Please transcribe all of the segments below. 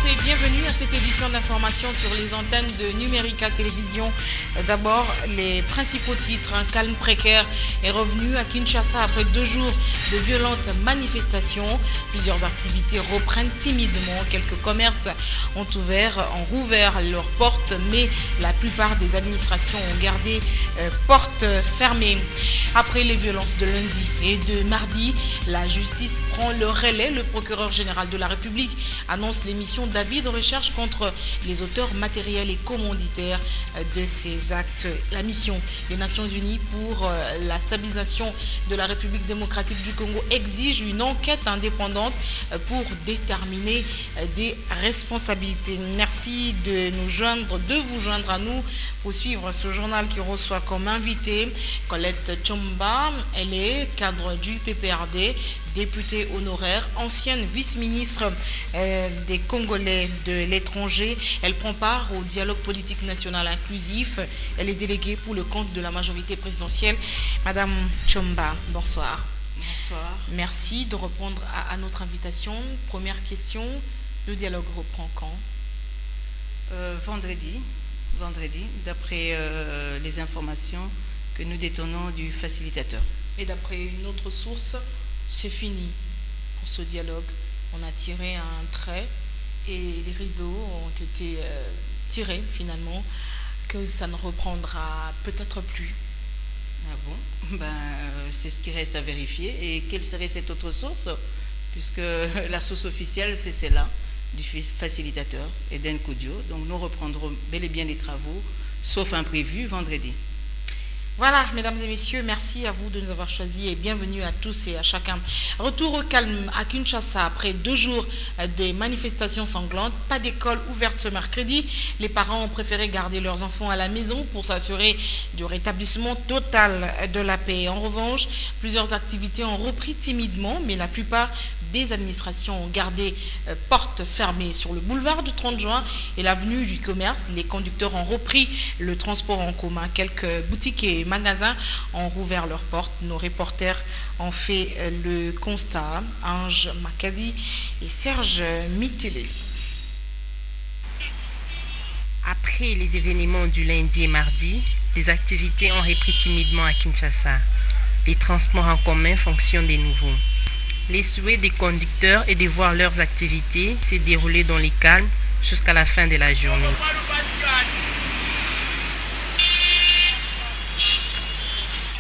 et bienvenue à cette édition d'information sur les antennes de Numérica Télévision. D'abord, les principaux titres. Un calme précaire est revenu à Kinshasa après 2 jours de violentes manifestations. Plusieurs activités reprennent timidement. Quelques commerces ont rouvert leurs portes, mais la plupart des administrations ont gardé portes fermées. Après les violences de lundi et de mardi, la justice prend le relais. Le procureur général de la République annonce l'émission d'avis de recherche contre les auteurs matériels et commanditaires de ces actes. La mission des Nations Unies pour la stabilisation de la République démocratique du Congo exige une enquête indépendante pour déterminer des responsabilités. Merci de vous joindre à nous pour suivre ce journal qui reçoit comme invité Colette Tchomba. Elle est cadre du PPRD, députée honoraire, ancienne vice-ministre des Congolais de l'étranger. Elle prend part au dialogue politique national inclusif. Elle est déléguée pour le compte de la majorité présidentielle. Madame Tchomba, bonsoir. Bonsoir. Merci de répondre à notre invitation. Première question, le dialogue reprend quand? Vendredi, d'après les informations que nous détenons du facilitateur. Et d'après une autre source, c'est fini pour ce dialogue. On a tiré un trait et les rideaux ont été tirés finalement, que ça ne reprendra peut-être plus. Ah bon? C'est ce qui reste à vérifier. Et quelle serait cette autre source? Puisque la source officielle, c'est celle-là, du facilitateur, Eden Kodjo. Donc nous reprendrons bel et bien les travaux, sauf imprévu, vendredi. Voilà, mesdames et messieurs, merci à vous de nous avoir choisis et bienvenue à tous et à chacun. Retour au calme à Kinshasa après 2 jours de manifestations sanglantes. Pas d'école ouverte ce mercredi. Les parents ont préféré garder leurs enfants à la maison pour s'assurer du rétablissement total de la paix. En revanche, plusieurs activités ont repris timidement, mais la plupart des administrations ont gardé portes fermées sur le boulevard du 30 juin et l'avenue du commerce. Les conducteurs ont repris le transport en commun. Quelques boutiques et magasins ont rouvert leurs portes. Nos reporters ont fait le constat. Ange Makadi et Serge Mitelesi. Après les événements du lundi et mardi, les activités ont repris timidement à Kinshasa. Les transports en commun fonctionnent de nouveau. Les souhaits des conducteurs est de voir leurs activités se dérouler dans le calme jusqu'à la fin de la journée.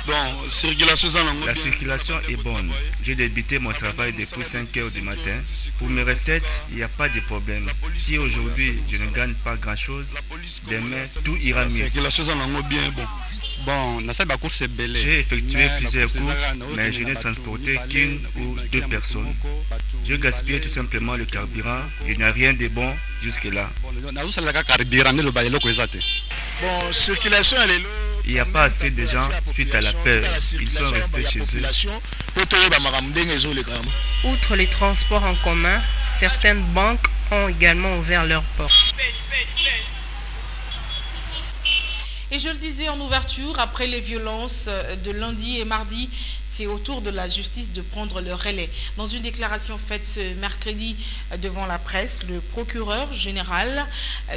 La circulation est bonne. J'ai débuté mon travail depuis 5 h du matin. Pour mes recettes, il n'y a pas de problème. Si aujourd'hui je ne gagne pas grand-chose, demain tout ira mieux. J'ai effectué plusieurs courses, mais je n'ai transporté qu'une ou 2 personnes. Je gaspille tout simplement le carburant. Il n'y a rien de bon jusque-là. Circulation, elle est là. Il n'y a pas assez de gens suite à la peur. Ils sont restés chez eux. Outre les transports en commun, certaines banques ont également ouvert leurs portes. Et je le disais en ouverture, après les violences de lundi et mardi, c'est au tour de la justice de prendre le relais. Dans une déclaration faite ce mercredi devant la presse, le procureur général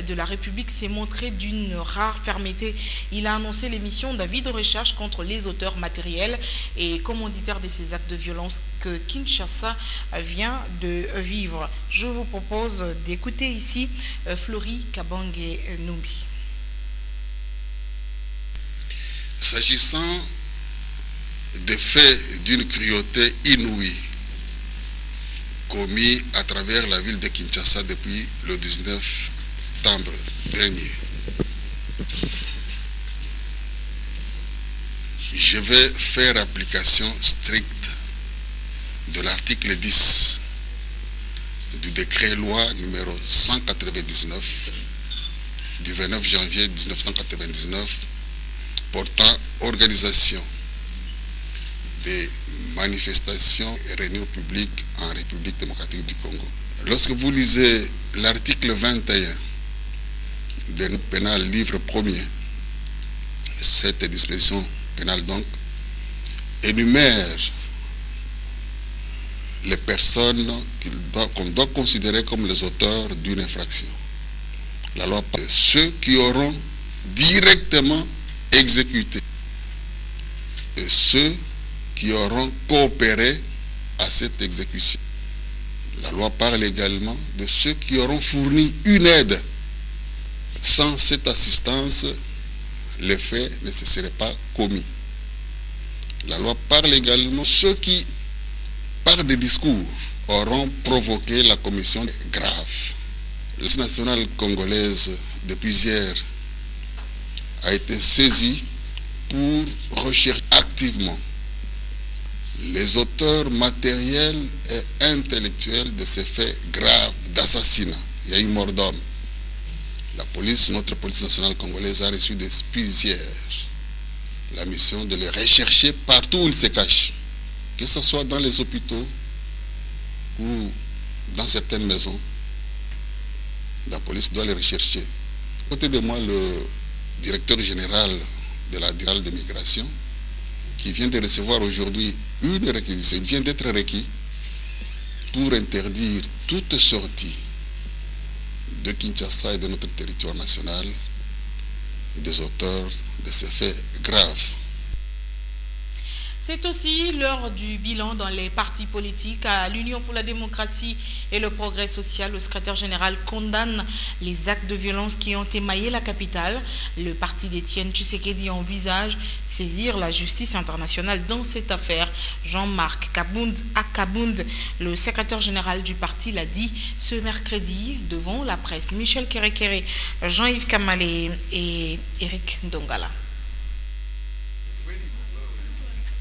de la République s'est montré d'une rare fermeté. Il a annoncé l'émission d'avis de recherche contre les auteurs matériels et commanditaires de ces actes de violence que Kinshasa vient de vivre. Je vous propose d'écouter ici Florie Kabange Numbi. S'agissant des faits d'une cruauté inouïe commis à travers la ville de Kinshasa depuis le 19 septembre dernier, je vais faire application stricte de l'article 10 du décret-loi numéro 199 du 29 janvier 1999 portant organisation des manifestations et réunions publiques en République démocratique du Congo. Lorsque vous lisez l'article 21 du Code pénal, livre 1er, cette disposition pénale donc énumère les personnes qu'on doit considérer comme les auteurs d'une infraction. La loi parle de ceux qui auront directement exécuté et ceux qui auront coopéré à cette exécution. La loi parle également de ceux qui auront fourni une aide. Sans cette assistance, les faits ne se seraient pas commis. La loi parle également de ceux qui, par des discours, auront provoqué la commission grave. La police nationale congolaise, depuis hier, a été saisie pour rechercher activement les auteurs matériels et intellectuels de ces faits graves d'assassinat. Il y a eu mort d'homme. Notre police nationale congolaise a reçu depuis hier la mission de les rechercher partout où ils se cachent, que ce soit dans les hôpitaux ou dans certaines maisons. La police doit les rechercher. À côté de moi, le directeur général de la DIRAL de migration, qui vient de recevoir aujourd'hui une réquisition, il vient d'être requis pour interdire toute sortie de Kinshasa et de notre territoire national des auteurs de ces faits graves. C'est aussi l'heure du bilan dans les partis politiques. À l'Union pour la démocratie et le progrès social, le secrétaire général condamne les actes de violence qui ont émaillé la capitale. Le parti d'Étienne Tshisekedi envisage saisir la justice internationale dans cette affaire. Jean-Marc Akabound, le secrétaire général du parti, l'a dit ce mercredi devant la presse. Michel Kérékéré, Jean-Yves Kamalé et Eric Ndongala.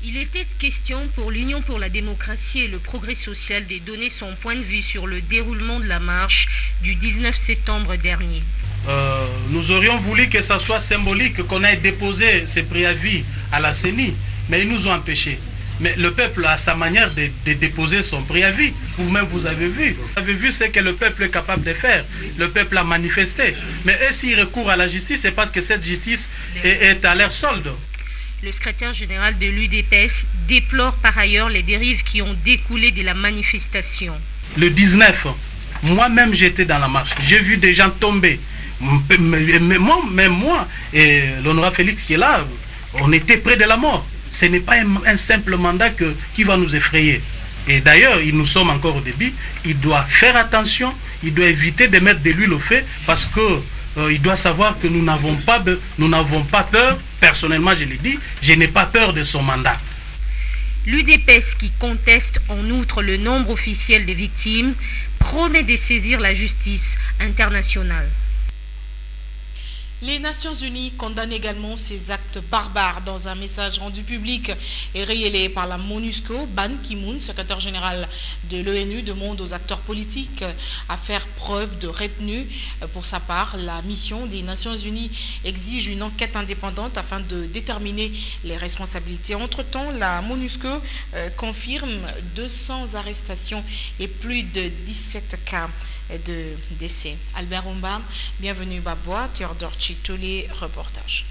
Il était question pour l'Union pour la démocratie et le progrès social de donner son point de vue sur le déroulement de la marche du 19 septembre dernier. Nous aurions voulu que ça soit symbolique, qu'on ait déposé ces préavis à la CENI, mais ils nous ont empêchés. Mais le peuple a sa manière de déposer son préavis. Vous-même, vous avez vu. Vous avez vu ce que le peuple est capable de faire. Le peuple a manifesté. Mais s'ils recourent à la justice, c'est parce que cette justice est à leur solde. Le secrétaire général de l'UDPS déplore par ailleurs les dérives qui ont découlé de la manifestation. Le 19, moi-même j'étais dans la marche. J'ai vu des gens tomber. Même moi et l'honorable Félix qui est là, on était près de la mort. Ce n'est pas un simple mandat qui va nous effrayer. Et d'ailleurs, nous sommes encore au début. Il doit faire attention, il doit éviter de mettre de l'huile au feu parce que il doit savoir que nous n'avons pas peur. Personnellement, je l'ai dit, je n'ai pas peur de son mandat. L'UDPS, qui conteste en outre le nombre officiel des victimes, promet de saisir la justice internationale. Les Nations Unies condamnent également ces actes barbares. Dans un message rendu public et révélé par la MONUSCO, Ban Ki-moon, secrétaire général de l'ONU, demande aux acteurs politiques à faire preuve de retenue. Pour sa part, la mission des Nations Unies exige une enquête indépendante afin de déterminer les responsabilités. Entre-temps, la MONUSCO confirme 200 arrestations et plus de 17 cas de décès. Albert Omba, bienvenue Babois, Théodore Chitolé, reportage.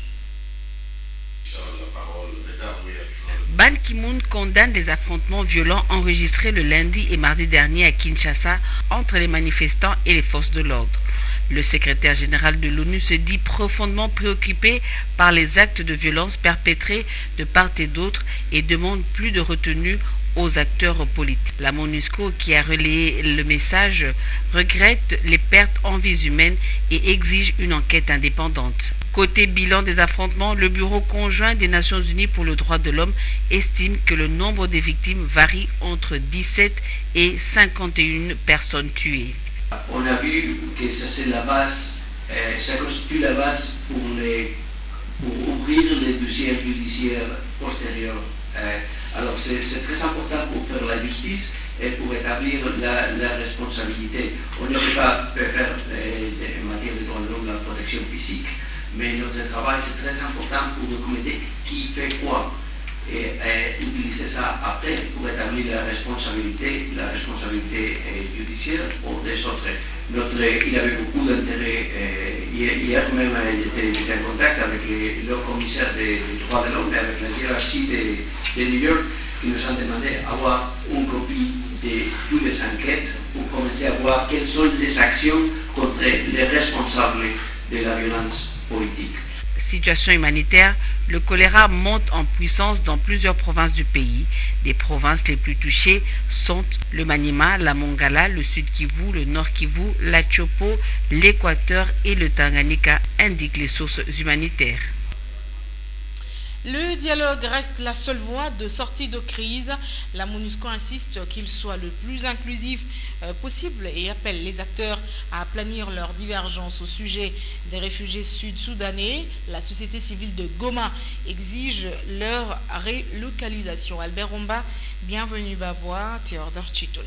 Ban Ki-moon condamne les affrontements violents enregistrés le lundi et mardi dernier à Kinshasa entre les manifestants et les forces de l'ordre. Le secrétaire général de l'ONU se dit profondément préoccupé par les actes de violence perpétrés de part et d'autre et demande plus de retenue aux acteurs politiques. La MONUSCO, qui a relayé le message, regrette les pertes en vies humaines et exige une enquête indépendante. Côté bilan des affrontements, le Bureau conjoint des Nations Unies pour le droit de l'homme estime que le nombre des victimes varie entre 17 et 51 personnes tuées. On a vu que ça c'est la base, ça constitue la base pour ouvrir les dossiers judiciaires postérieurs. Alors c'est très important pour faire la justice et pour établir la responsabilité. On ne peut pas faire en matière de droits de l'homme la protection physique, mais notre travail c'est très important pour documenter qui fait quoi et utiliser ça après pour établir la responsabilité judiciaire pour des autres. Il avait beaucoup d'intérêt, hier même j'étais en contact avec le commissaire des droits de l'homme et avec la hiérarchie de New York qui nous ont demandé d'avoir une copie de toutes les enquêtes pour commencer à voir quelles sont les actions contre les responsables de la violence politique. Situation humanitaire, le choléra monte en puissance dans plusieurs provinces du pays. Des provinces les plus touchées sont le Maniema, la Mongala, le Sud Kivu, le Nord Kivu, la Chopo, l'Équateur et le Tanganyika, indiquent les sources humanitaires. Le dialogue reste la seule voie de sortie de crise. La MONUSCO insiste qu'il soit le plus inclusif possible et appelle les acteurs à aplanir leurs divergences au sujet des réfugiés sud-soudanais. La société civile de Goma exige leur relocalisation. Albert Romba, bienvenue Bavois, Théodore Chitolé.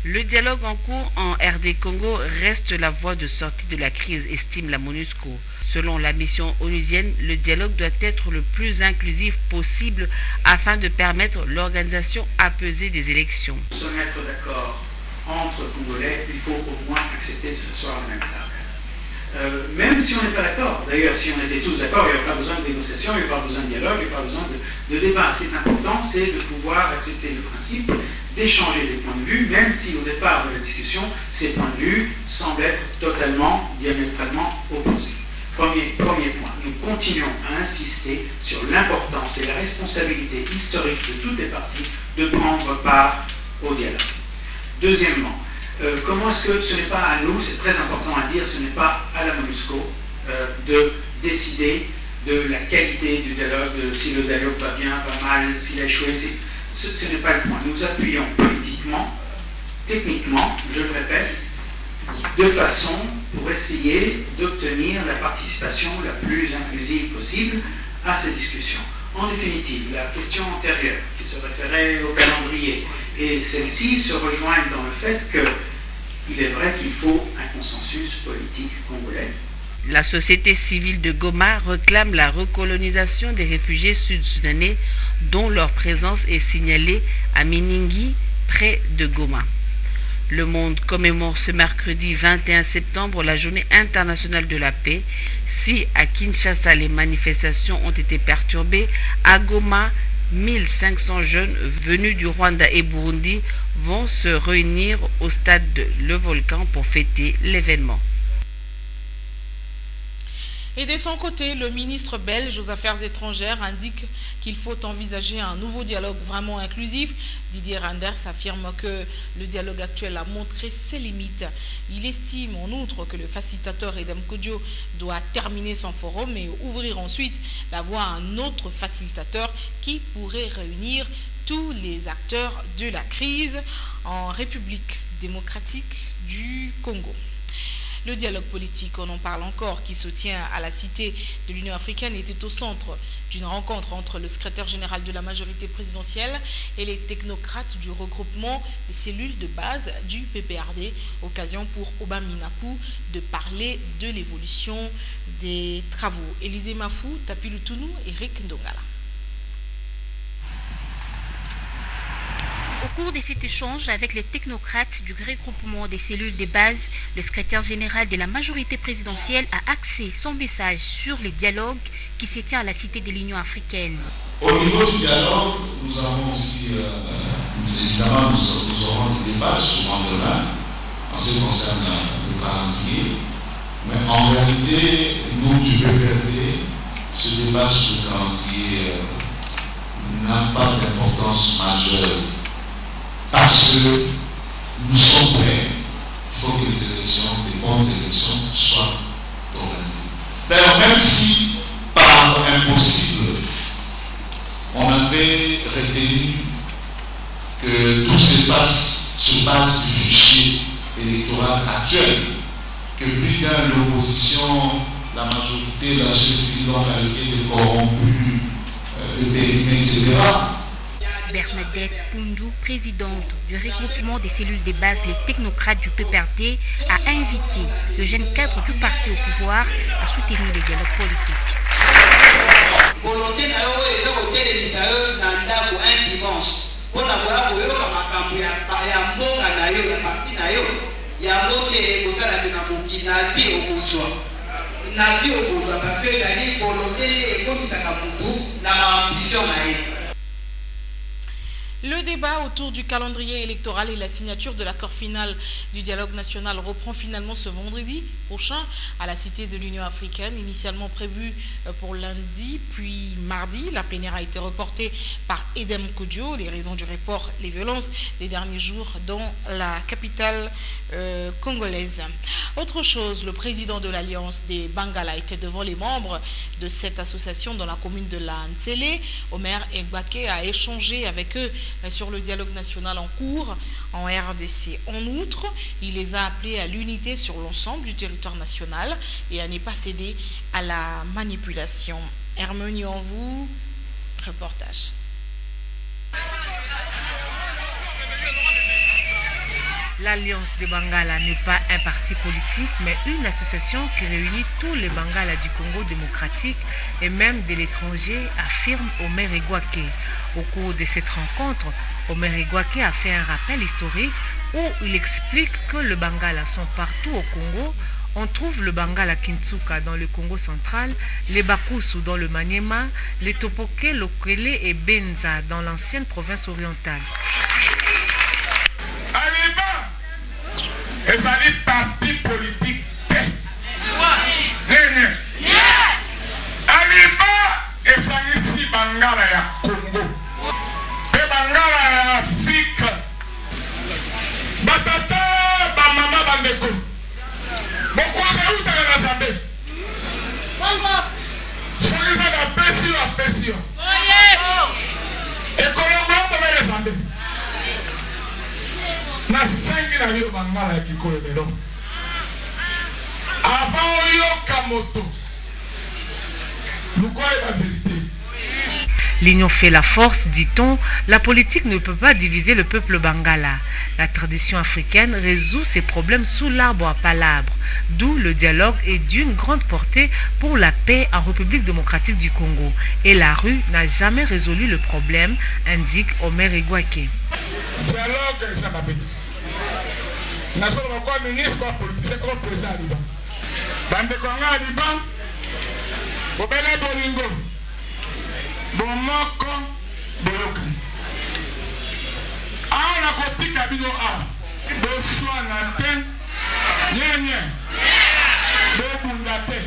Le dialogue en cours en RD Congo reste la voie de sortie de la crise, estime la MONUSCO. Selon la mission onusienne, le dialogue doit être le plus inclusif possible afin de permettre l'organisation apaisée des élections. Pour se mettre d'accord entre Congolais, il faut au moins accepter de s'asseoir à la même table. Même si on n'est pas d'accord, d'ailleurs si on était tous d'accord, il n'y aurait pas besoin de négociation, il n'y aurait pas besoin de dialogue, il n'y aurait pas besoin de débat. Ce qui est important, c'est de pouvoir accepter le principe d'échanger des points de vue, même si au départ de la discussion, ces points de vue semblent être totalement, diamétralement opposés. Premier point, nous continuons à insister sur l'importance et la responsabilité historique de toutes les parties de prendre part au dialogue. Deuxièmement, comment est-ce que ce n'est pas à nous, c'est très important à dire, ce n'est pas à la MONUSCO de décider de la qualité du dialogue, de si le dialogue va bien, va mal, s'il a échoué, ce n'est pas le point. Nous appuyons politiquement, techniquement, je le répète, de façon pour essayer d'obtenir la participation la plus inclusive possible à ces discussions. En définitive, la question antérieure qui se référait au calendrier et celle-ci se rejoignent dans le fait qu'il est vrai qu'il faut un consensus politique congolais. La société civile de Goma réclame la recolonisation des réfugiés sud-soudanais dont leur présence est signalée à Miningi, près de Goma. Le monde commémore ce mercredi 21 septembre la journée internationale de la paix. Si à Kinshasa les manifestations ont été perturbées, à Goma, 1500 jeunes venus du Rwanda et Burundi vont se réunir au stade de Le Volcan pour fêter l'événement. Et de son côté, le ministre belge aux Affaires étrangères indique qu'il faut envisager un nouveau dialogue vraiment inclusif. Didier Reynders affirme que le dialogue actuel a montré ses limites. Il estime en outre que le facilitateur Edem Kodjo doit terminer son forum et ouvrir ensuite la voie à un autre facilitateur qui pourrait réunir tous les acteurs de la crise en République démocratique du Congo. Le dialogue politique, on en parle encore, qui se tient à la Cité de l'Union africaine, était au centre d'une rencontre entre le secrétaire général de la majorité présidentielle et les technocrates du regroupement des cellules de base du PPRD. Occasion pour Obaminaku de parler de l'évolution des travaux. Élisée Mafou, Tapilu Tounou et Eric Ndongala. Au cours de cet échange avec les technocrates du regroupement des cellules de base, le secrétaire général de la majorité présidentielle a axé son message sur les dialogues qui se tient à la Cité de l'Union africaine. Au niveau du dialogue, nous avons aussi, évidemment, nous aurons des débats souvent demain en ce qui concerne le calendrier. Mais en réalité, nous, du PPRD, ce débat sur le calendrier n'a pas d'importance majeure. Parce que nous sommes prêts, il faut que les élections, les bonnes élections, soient organisées. D'ailleurs, même si par impossible, on avait retenu que tout se passe sur base du fichier électoral actuel, que plus d'un l'opposition, la majorité de la société civile l'ont qualifié de corrompu, de périmé, etc. Bernadette Koundou, présidente du regroupement des cellules de base, les technocrates du PPRD, a invité le jeune cadre du parti au pouvoir à soutenir le dialogue politique. Le débat autour du calendrier électoral et la signature de l'accord final du dialogue national reprend finalement ce vendredi prochain à la Cité de l'Union africaine, initialement prévu pour lundi, puis mardi. La plénière a été reportée par Edem Kodjo. Les raisons du report, les violences des derniers jours dans la capitale congolaise. Autre chose, le président de l'Alliance des Bangala était devant les membres de cette association dans la commune de la Ntsele. Omer Egbake a échangé avec eux sur le dialogue national en cours en RDC. En outre, il les a appelés à l'unité sur l'ensemble du territoire national et à ne pas céder à la manipulation. Hermione en vous, reportage. L'Alliance des Bangala n'est pas un parti politique, mais une association qui réunit tous les Bangala du Congo démocratique et même de l'étranger, affirme Omer Egbake. Au cours de cette rencontre, Omer Egbake a fait un rappel historique où il explique que les Bangala sont partout au Congo. On trouve le Bangala Kintsuka dans le Congo central, les Bakusu dans le Maniema, les Topoke, Lokele et Benza dans l'ancienne province orientale. Et ça dit parti politique. Aliba et ça ici Bangala ya Congo. Et Bangala ya Afrique. Batata, bamama bandeko. Beaucoup de où t'as la Zambé. Soyez à la pression. Et comment on va les Zambé? Na sengi na yo Bangala kikolo lelo. Avant yo kamoto. Nous croyons la vérité. L'union fait la force, dit-on. La politique ne peut pas diviser le peuple Bangala. La tradition africaine résout ses problèmes sous l'arbre à palabres, d'où le dialogue est d'une grande portée pour la paix en République démocratique du Congo. Et la rue n'a jamais résolu le problème, indique Omer Egbake. Dialogue, ça va péter. Nous sommes encore ministre politique, c'est comme président à Liban. Dans le Congo à Liban, au Bénin Bolingo, Bomoko, Boloki. Ah, on a compris Kabino A. Bonsoir, Nantin, Nyen, Bobundate.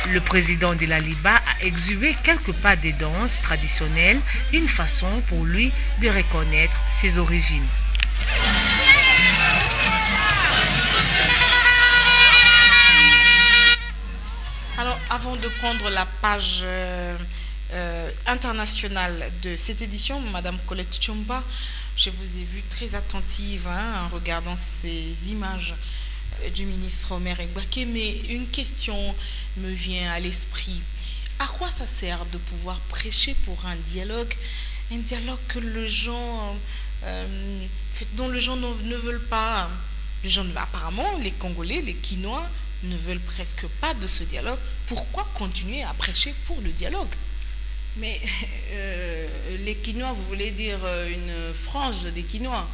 Le président de la Liba a exhumé quelques pas de danse traditionnelles, une façon pour lui de reconnaître ses origines. Alors, avant de prendre la page internationale de cette édition, Madame Colette Tchomba, je vous ai vu très attentive en regardant ces images du ministre Omer Egbake, mais une question me vient à l'esprit. À quoi ça sert de pouvoir prêcher pour un dialogue que les gens, dont les gens ne veulent pas? Les gens, apparemment, les Congolais, les Kinois, ne veulent presque pas de ce dialogue. Pourquoi continuer à prêcher pour le dialogue? Mais les Kinois, vous voulez dire une frange des Kinois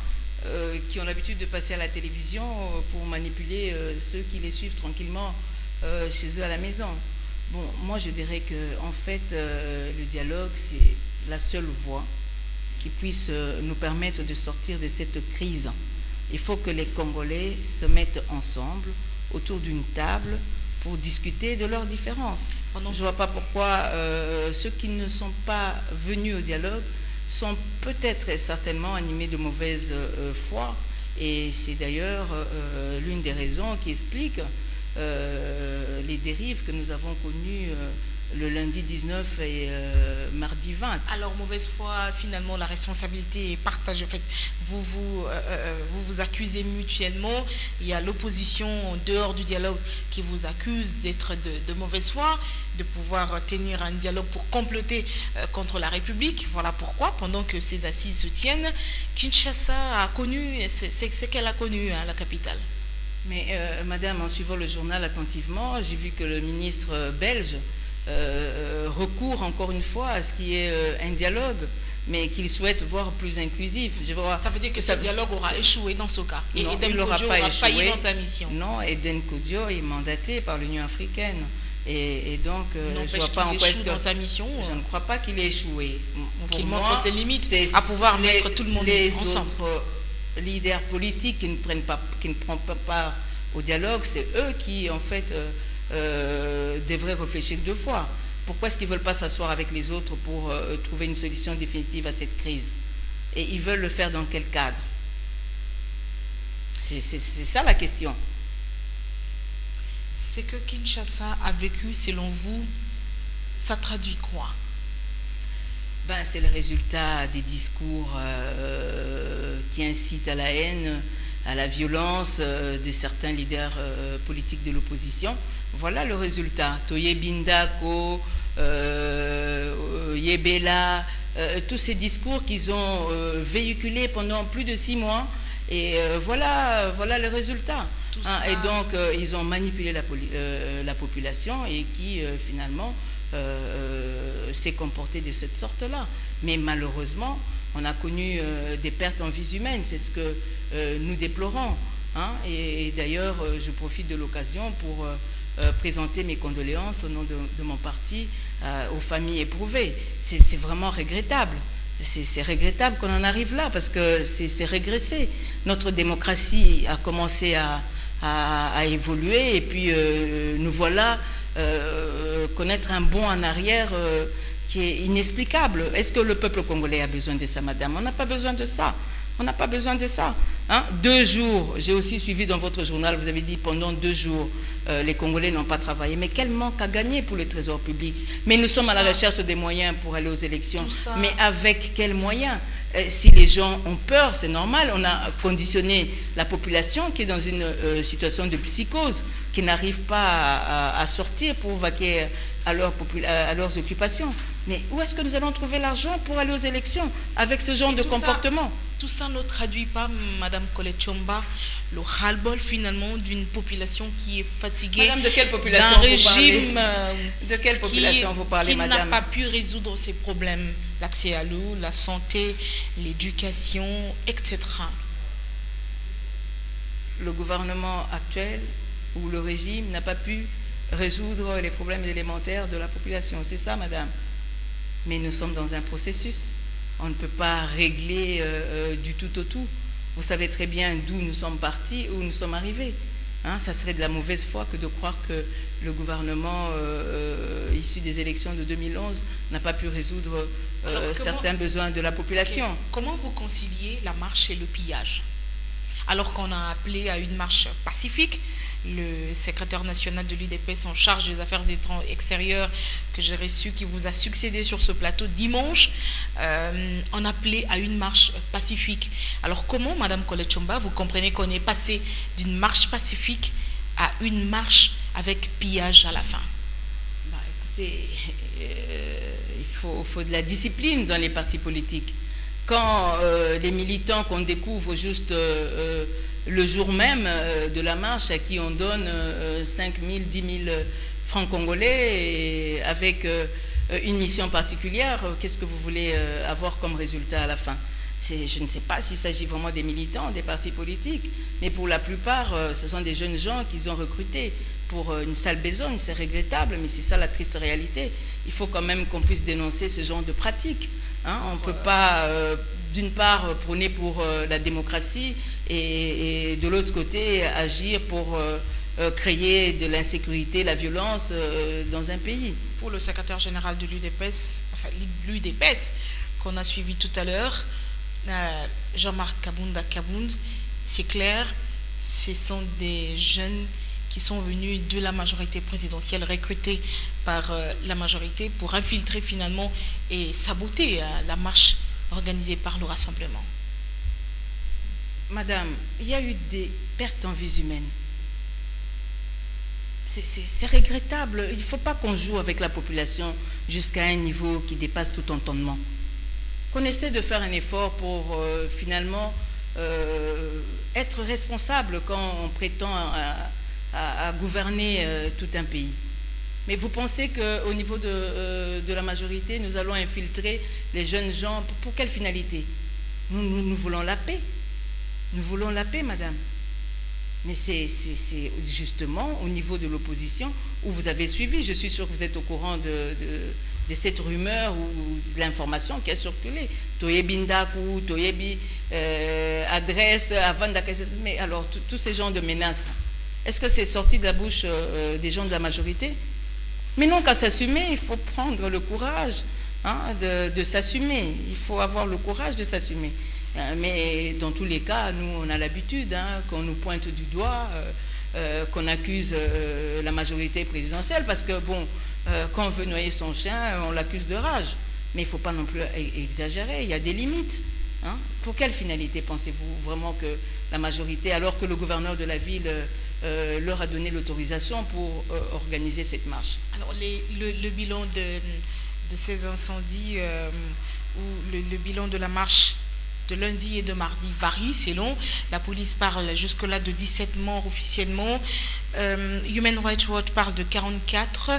qui ont l'habitude de passer à la télévision pour manipuler ceux qui les suivent tranquillement chez eux à la maison. Bon, moi je dirais que en fait le dialogue c'est la seule voie qui puisse nous permettre de sortir de cette crise. Il faut que les Congolais se mettent ensemble autour d'une table pour discuter de leurs différences. Je ne vois pas pourquoi ceux qui ne sont pas venus au dialogue sont peut-être et certainement animés de mauvaise foi. Et c'est d'ailleurs l'une des raisons qui explique les dérives que nous avons connues le lundi 19 et mardi 20. Alors, mauvaise foi, finalement, la responsabilité est partagée. En fait, vous vous accusez mutuellement. Il y a l'opposition en dehors du dialogue qui vous accuse d'être de mauvaise foi, de pouvoir tenir un dialogue pour comploter contre la République. Voilà pourquoi, pendant que ces assises se tiennent, Kinshasa a connu, c'est qu'elle a connu, la capitale. Mais madame, en suivant le journal attentivement, j'ai vu que le ministre belge recourt encore une fois à ce qui est un dialogue, mais qu'il souhaite voir plus inclusif. Ça veut dire que ce dialogue aura échoué dans ce cas. Et Eden Kodjo aura failli dans sa mission. Non, Eden Kodjo est mandaté par l'Union africaine. Et donc, je ne vois pas en quoi dans sa mission. Je ne crois pas qu'il ait échoué. Qu'il montre ses limites à pouvoir mettre tout le monde ensemble. Les autres leaders politiques qui ne prennent pas part au dialogue, c'est eux qui, en fait, devraient réfléchir 2 fois. Pourquoi est-ce qu'ils ne veulent pas s'asseoir avec les autres pour trouver une solution définitive à cette crise? Et ils veulent le faire dans quel cadre? C'est ça la question. Ce que Kinshasa a vécu, selon vous, ça traduit quoi? C'est le résultat des discours qui incitent à la haine, à la violence de certains leaders politiques de l'opposition. Voilà le résultat. Toye Bindako, Yebela, tous ces discours qu'ils ont véhiculés pendant plus de 6 mois. Et voilà le résultat. Et donc, ils ont manipulé la population et qui, finalement, s'est comporté de cette sorte-là. Mais malheureusement, on a connu des pertes en vies humaines. C'est ce que nous déplorons. Et d'ailleurs, je profite de l'occasion pour présenter mes condoléances au nom de mon parti aux familles éprouvées. C'est vraiment regrettable. C'est regrettable qu'on en arrive là, parce que c'est régressé. Notre démocratie a commencé à évoluer, et puis nous voilà connaître un bond en arrière qui est inexplicable. Est-ce que le peuple congolais a besoin de ça, madame? On n'a pas besoin de ça. On n'a pas besoin de ça. 2 jours, j'ai aussi suivi dans votre journal, vous avez dit pendant 2 jours, les Congolais n'ont pas travaillé. Mais quel manque à gagner pour le trésor public? Mais nous sommes à la recherche des moyens pour aller aux élections. Mais avec quels moyens? Si les gens ont peur, c'est normal. On a conditionné la population qui est dans une situation de psychose, qui n'arrive pas à sortir pour vaquer à leurs occupations. Mais où est-ce que nous allons trouver l'argent pour aller aux élections avec ce genre de comportement? Tout ça ne traduit pas, Madame Colette Chomba, le ras-le-bol finalement d'une population qui est fatiguée. Madame, de quelle population d'un régime de quelle population vous parlez, madame? Qui n'a pas pu résoudre ces problèmes, l'accès à l'eau, la santé, l'éducation, etc. Le gouvernement actuel ou le régime n'a pas pu résoudre les problèmes élémentaires de la population. C'est ça, madame. Mais nous sommes dans un processus. On ne peut pas régler du tout au tout. Vous savez très bien d'où nous sommes partis, où nous sommes arrivés. Ça serait de la mauvaise foi que de croire que le gouvernement issu des élections de 2011 n'a pas pu résoudre certains besoins de la population. Comment vous conciliez la marche et le pillage? Alors qu'on a appelé à une marche pacifique, le secrétaire national de l'UDPS en charge des affaires extérieures que j'ai reçu, qui vous a succédé sur ce plateau dimanche, on appelait à une marche pacifique. Alors comment, Madame Colette Chomba, vous comprenez qu'on est passé d'une marche pacifique à une marche avec pillage à la fin? Écoutez, il faut de la discipline dans les partis politiques. Quand les militants qu'on découvre juste le jour même de la marche, à qui on donne 5 000, 10 000 francs congolais, et avec une mission particulière, qu'est-ce que vous voulez avoir comme résultat à la fin? Je ne sais pas s'il s'agit vraiment des militants, des partis politiques, mais pour la plupart, ce sont des jeunes gens qu'ils ont recrutés pour une sale besogne. C'est regrettable, mais c'est ça la triste réalité. Il faut quand même qu'on puisse dénoncer ce genre de pratiques. On ne peut pas, d'une part, prôner pour la démocratie et de l'autre côté, agir pour créer de l'insécurité, la violence dans un pays. Pour le secrétaire général de l'UDPS, enfin l'UDPS, qu'on a suivi tout à l'heure, Jean-Marc Kabunda Kabound, c'est clair, ce sont des jeunes qui sont venus de la majorité présidentielle, recrutés par la majorité pour infiltrer finalement et saboter la marche organisée par le rassemblement. Madame, il y a eu des pertes en vies humaines. C'est regrettable. Il ne faut pas qu'on joue avec la population jusqu'à un niveau qui dépasse tout entendement. Qu'on essaie de faire un effort pour finalement être responsable quand on prétend à gouverner tout un pays. Mais vous pensez qu'au niveau de la majorité, nous allons infiltrer les jeunes gens pour quelle finalité? Nous voulons la paix. Nous voulons la paix, madame. Mais c'est justement au niveau de l'opposition où vous avez suivi. Je suis sûr que vous êtes au courant de cette rumeur ou de l'information qui a circulé. Toyebi Ndaku, Toyebi adresse, avant mais alors tous ces genres de menaces, est-ce que c'est sorti de la bouche des gens de la majorité? Mais non, qu'à s'assumer, il faut prendre le courage de s'assumer. Il faut avoir le courage de s'assumer. Mais dans tous les cas, nous, on a l'habitude qu'on nous pointe du doigt, qu'on accuse la majorité présidentielle, parce que, bon, quand on veut noyer son chien, on l'accuse de rage. Mais il ne faut pas non plus exagérer, il y a des limites. Pour quelle finalité pensez-vous vraiment que la majorité, alors que le gouverneur de la ville leur a donné l'autorisation pour organiser cette marche? Alors, le bilan de ces incendies ou le bilan de la marche de lundi et de mardi varie selon. La police parle jusque-là de 17 morts officiellement. Human Rights Watch parle de 44.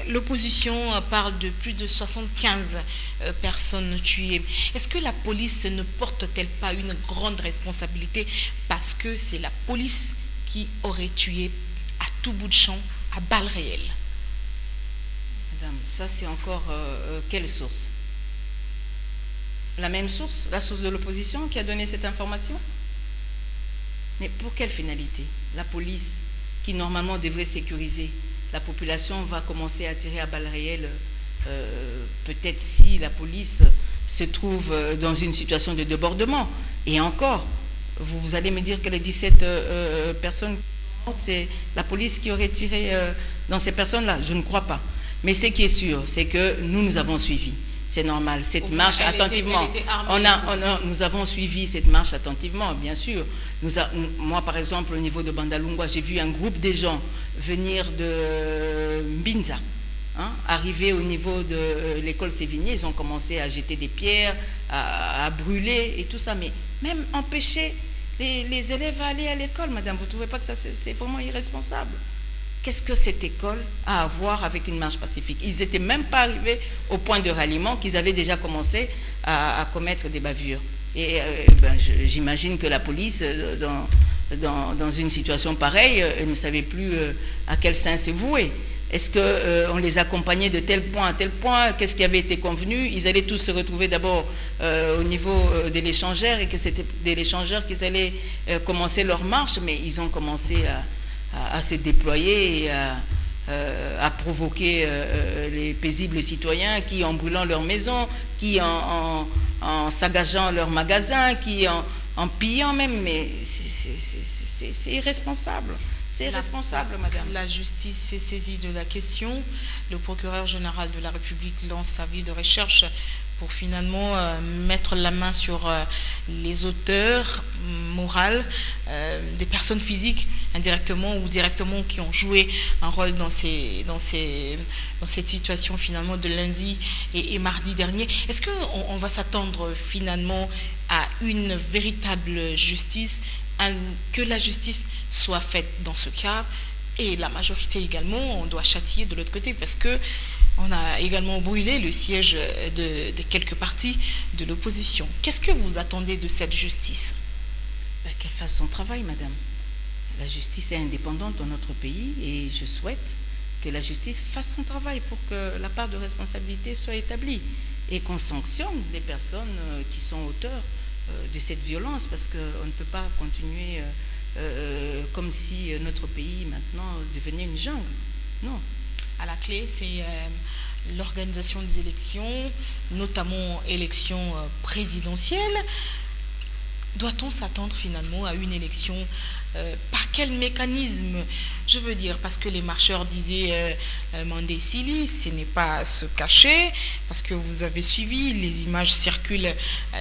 L'opposition parle de plus de 75 personnes tuées. Est-ce que la police ne porte-t-elle pas une grande responsabilité parce que c'est la police qui aurait tué à tout bout de champ, à balles réelles? Madame, ça c'est encore quelle source? La même source, la source de l'opposition qui a donné cette information? Mais pour quelle finalité? La police, qui normalement devrait sécuriser la population, va commencer à tirer à balles réelles, peut-être si la police se trouve dans une situation de débordement. Et encore, vous allez me dire que les 17 personnes, c'est la police qui aurait tiré dans ces personnes-là? Je ne crois pas. Mais ce qui est sûr, c'est que nous avons suivi. C'est normal, cette marche attentivement. Nous avons suivi cette marche attentivement, bien sûr. Moi, par exemple, au niveau de Bandalungwa, j'ai vu un groupe de gens venir de Mbinza, arriver au niveau de l'école Sévigné. Ils ont commencé à jeter des pierres, à brûler et tout ça. Mais même empêcher les élèves à aller à l'école, madame, vous ne trouvez pas que ça c'est vraiment irresponsable? Qu'est-ce que cette école a à voir avec une marche pacifique? Ils n'étaient même pas arrivés au point de ralliement qu'ils avaient déjà commencé à commettre des bavures. Et j'imagine que la police, dans une situation pareille, ne savait plus à quel sens se vouer. Est-ce qu'on les accompagnait de tel point à tel point? Qu'est-ce qui avait été convenu? Ils allaient tous se retrouver d'abord au niveau de l'échangeur et que c'était de l'échangeur qu'ils allaient commencer leur marche, mais ils ont commencé à se déployer et à provoquer les paisibles citoyens qui, en brûlant leur maison, qui en sagageant leurs magasins, qui en pillant même, mais c'est irresponsable. C'est irresponsable, madame. La justice s'est saisie de la question. Le procureur général de la République lance sa vie de recherche pour finalement mettre la main sur les auteurs moraux, des personnes physiques, indirectement ou directement, qui ont joué un rôle dans cette situation finalement de lundi et mardi dernier. Est-ce qu'on va s'attendre finalement à une véritable justice, que la justice soit faite dans ce cas, et la majorité également, on doit châtier de l'autre côté, parce que on a également brûlé le siège de quelques partis de l'opposition. Qu'est-ce que vous attendez de cette justice? Qu'elle fasse son travail, madame. La justice est indépendante dans notre pays et je souhaite que la justice fasse son travail pour que la part de responsabilité soit établie et qu'on sanctionne les personnes qui sont auteurs de cette violence, parce qu'on ne peut pas continuer comme si notre pays maintenant devenait une jungle. Non. À la clé, c'est l'organisation des élections, notamment élections présidentielles. Doit-on s'attendre finalement à une élection? Par quel mécanisme? Je veux dire, parce que les marcheurs disaient Mandé Sili, ce n'est pas à se cacher, parce que vous avez suivi, les images circulent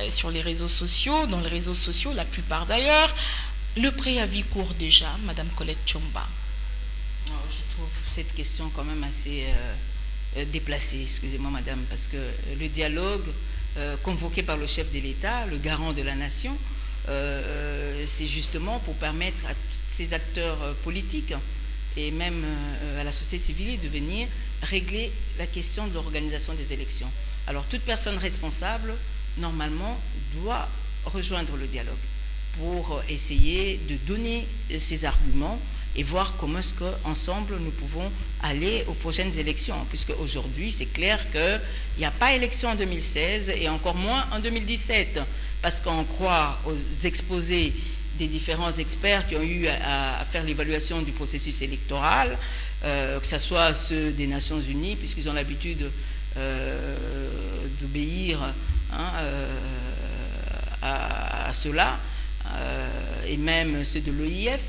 sur les réseaux sociaux, dans les réseaux sociaux, la plupart d'ailleurs. Le préavis court déjà, Madame Colette Tchomba. Je trouve cette question quand même assez déplacée, excusez-moi madame, parce que le dialogue convoqué par le chef de l'État, le garant de la nation, c'est justement pour permettre à ces acteurs politiques et même à la société civile de venir régler la question de l'organisation des élections. Alors toute personne responsable, normalement, doit rejoindre le dialogue pour essayer de donner ses arguments et voir comment est-ce qu'ensemble nous pouvons aller aux prochaines élections. Puisque aujourd'hui, c'est clair qu'il n'y a pas élection en 2016 et encore moins en 2017, parce qu'on croit aux exposés des différents experts qui ont eu à faire l'évaluation du processus électoral, que ce soit ceux des Nations Unies, puisqu'ils ont l'habitude d'obéir à cela, et même ceux de l'OIF,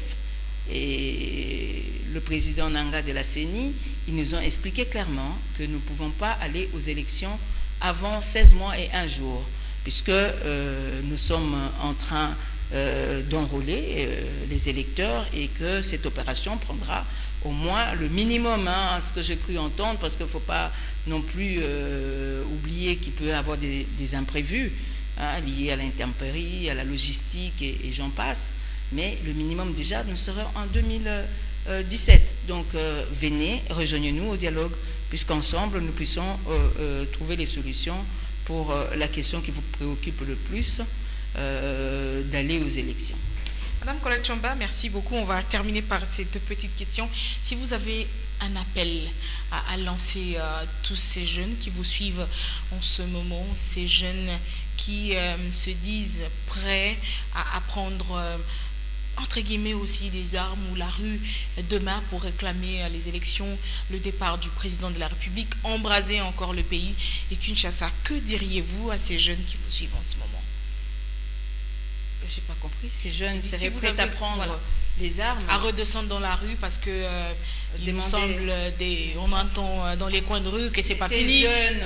et le président Nanga de la CENI, ils nous ont expliqué clairement que nous ne pouvons pas aller aux élections avant 16 mois et 1 jour, puisque nous sommes en train d'enrôler les électeurs et que cette opération prendra au moins le minimum, ce que j'ai cru entendre, parce qu'il ne faut pas non plus oublier qu'il peut y avoir des imprévus liés à l'intempérie, à la logistique et j'en passe, mais le minimum déjà nous sera en 2017. Donc venez, rejoignez-nous au dialogue, puisqu'ensemble nous puissions trouver les solutions pour la question qui vous préoccupe le plus, d'aller aux élections. Madame Colette Chomba, merci beaucoup. On va terminer par ces deux petites questions. Si vous avez un appel à lancer à tous ces jeunes qui vous suivent en ce moment, ces jeunes qui se disent prêts à prendre entre guillemets aussi des armes ou la rue demain pour réclamer les élections, le départ du président de la République, embraser encore le pays et Kinshasa, que diriez-vous à ces jeunes qui vous suivent en ce moment? Je n'ai pas compris. Ces jeunes seraient prêts à prendre les armes, à redescendre dans la rue, parce que il me semble, on entend dans les coins de rue que c'est pas fini. Ces jeunes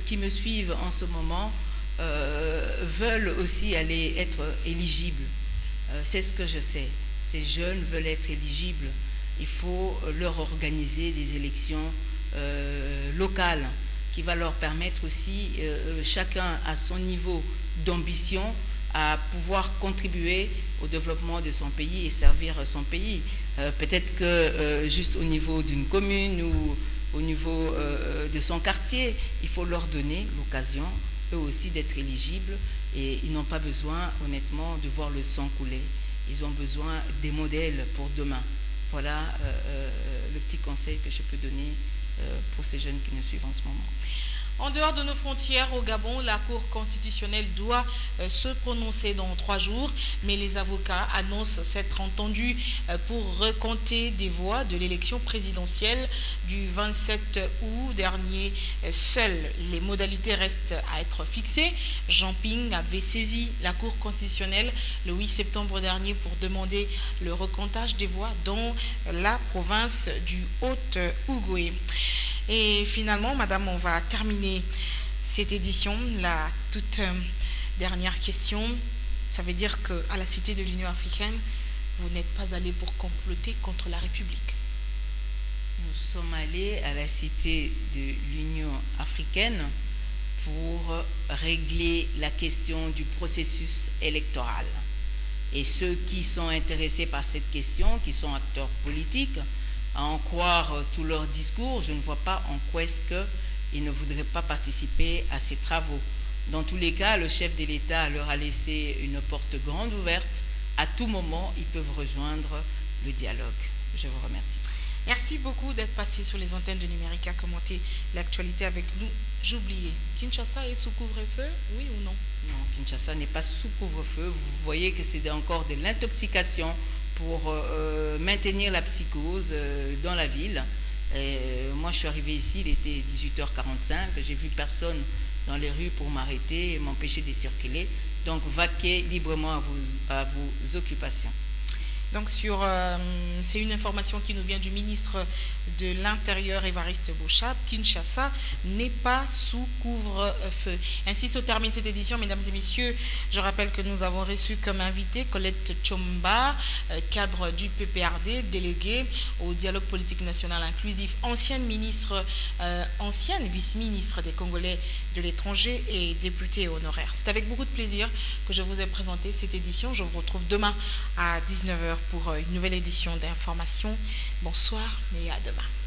qui me suivent en ce moment veulent aussi aller être éligibles. C'est ce que je sais. Ces jeunes veulent être éligibles. Il faut leur organiser des élections locales qui va leur permettre aussi, chacun à son niveau d'ambition, à pouvoir contribuer au développement de son pays et servir son pays. Peut-être que juste au niveau d'une commune ou au niveau de son quartier, il faut leur donner l'occasion, eux aussi, d'être éligibles, et ils n'ont pas besoin, honnêtement, de voir le sang couler. Ils ont besoin des modèles pour demain. Voilà le petit conseil que je peux donner pour ces jeunes qui nous suivent en ce moment. En dehors de nos frontières, au Gabon, la Cour constitutionnelle doit se prononcer dans 3 jours, mais les avocats annoncent s'être entendus pour recompter des voix de l'élection présidentielle du 27 août dernier. Seules les modalités restent à être fixées. Jean Ping avait saisi la Cour constitutionnelle le 8 septembre dernier pour demander le recomptage des voix dans la province du Haut-Ogooué. Et finalement, madame, on va terminer cette édition. La toute dernière question, ça veut dire qu'à la Cité de l'Union africaine, vous n'êtes pas allé pour comploter contre la République. Nous sommes allés à la Cité de l'Union africaine pour régler la question du processus électoral. Et ceux qui sont intéressés par cette question, qui sont acteurs politiques, à en croire tous leurs discours, je ne vois pas en quoi est-ce qu'ils ne voudraient pas participer à ces travaux. Dans tous les cas, le chef de l'État leur a laissé une porte grande ouverte. À tout moment, ils peuvent rejoindre le dialogue. Je vous remercie. Merci beaucoup d'être passé sur les antennes de Numérica, commenter l'actualité avec nous. J'oubliais, Kinshasa est sous couvre-feu, oui ou non? Non, Kinshasa n'est pas sous couvre-feu. Vous voyez que c'est encore de l'intoxication pour maintenir la psychose dans la ville. Moi, je suis arrivé ici, il était 18h45, j'ai vu personne dans les rues pour m'arrêter et m'empêcher de circuler. Donc, vaquez librement à vos occupations. Donc c'est une information qui nous vient du ministre de l'Intérieur, Évariste Bouchab. Kinshasa n'est pas sous couvre-feu. Ainsi se termine cette édition, mesdames et messieurs. Je rappelle que nous avons reçu comme invité Colette Chomba, cadre du PPRD, déléguée au dialogue politique national inclusif, ancienne vice-ministre des Congolais de l'étranger et députée honoraire. C'est avec beaucoup de plaisir que je vous ai présenté cette édition. Je vous retrouve demain à 19h pour une nouvelle édition d'Information. Bonsoir et à demain.